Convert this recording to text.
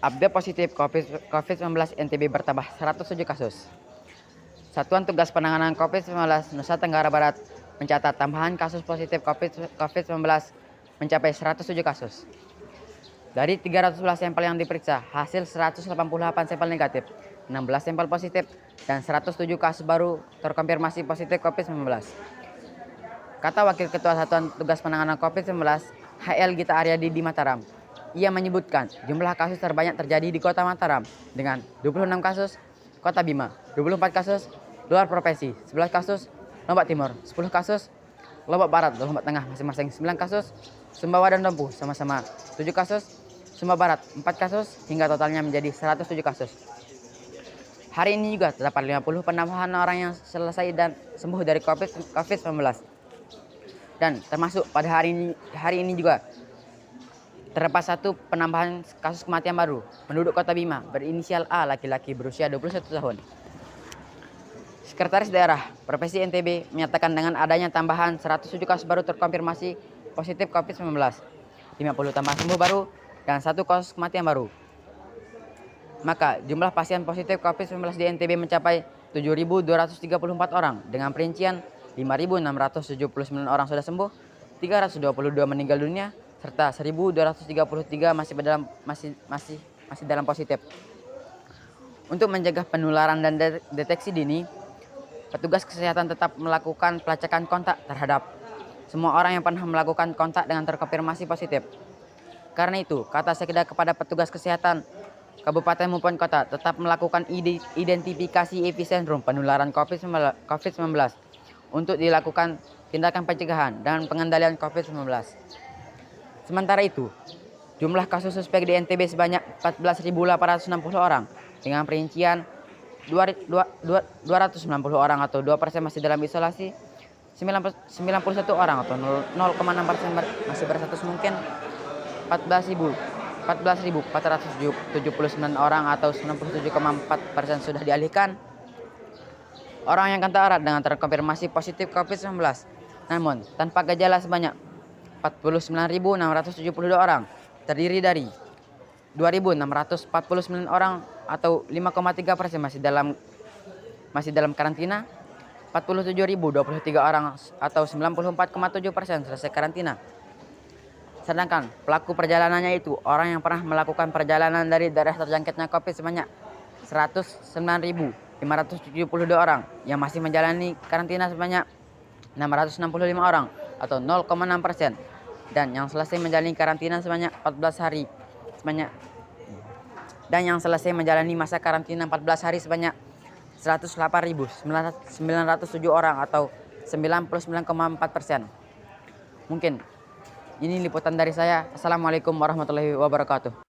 Update positif COVID-19 NTB bertambah 107 kasus. Satuan Tugas Penanganan COVID-19 Nusa Tenggara Barat mencatat tambahan kasus positif COVID-19 mencapai 107 kasus. Dari 311 sampel yang diperiksa, hasil 188 sampel negatif, 16 sampel positif, dan 107 kasus baru terkonfirmasi positif COVID-19. Kata Wakil Ketua Satuan Tugas Penanganan COVID-19, HL Gita Aryadi di Mataram. Ia menyebutkan jumlah kasus terbanyak terjadi di Kota Mataram dengan 26 kasus, Kota Bima 24 kasus, luar provinsi 11 kasus, Lombok Timur 10 kasus, Lombok Barat dan Lombok Tengah masing-masing 9 kasus, Sumbawa dan Dompu sama-sama 7 kasus, Sumba Barat 4 kasus, hingga totalnya menjadi 107 kasus. Hari ini juga terdapat 50 penambahan orang yang selesai dan sembuh dari COVID-19. Dan termasuk pada hari ini juga terdapat satu penambahan kasus kematian baru, penduduk Kota Bima berinisial A, laki-laki berusia 21 tahun. Sekretaris Daerah Provinsi NTB menyatakan dengan adanya tambahan 107 kasus baru terkonfirmasi positif COVID-19, 50 tambahan sembuh baru, dan 1 kasus kematian baru, maka jumlah pasien positif COVID-19 di NTB mencapai 7.234 orang dengan perincian 5.679 orang sudah sembuh, 322 meninggal dunia, serta 1.233 masih dalam positif. Untuk mencegah penularan dan deteksi dini, petugas kesehatan tetap melakukan pelacakan kontak terhadap semua orang yang pernah melakukan kontak dengan terkonfirmasi positif. Karena itu, kata Sekda kepada petugas kesehatan kabupaten maupun kota tetap melakukan identifikasi epicentrum penularan COVID-19 untuk dilakukan tindakan pencegahan dan pengendalian COVID-19. Sementara itu, jumlah kasus suspek di NTB sebanyak 14.860 orang dengan perincian 290 orang atau 2% masih dalam isolasi, 91 orang atau 0,6% masih berstatus mungkin, 14.479 orang atau 97,4% sudah dialihkan. Orang yang kontak erat dengan terkonfirmasi positif COVID-19 namun tanpa gejala sebanyak 49.672 orang, terdiri dari 2.649 orang atau 5,3% masih dalam karantina, 47.023 orang atau 94,7% selesai karantina. Sedangkan pelaku perjalanannya itu orang yang pernah melakukan perjalanan dari daerah terjangkitnya COVID sebanyak 109.572 orang yang masih menjalani karantina sebanyak 665 orang atau 0,6%, dan yang selesai menjalani karantina sebanyak 14 hari masa karantina 14 hari sebanyak 108.907 orang atau 99,4%. Mungkin ini liputan dari saya. Assalamualaikum warahmatullahi wabarakatuh.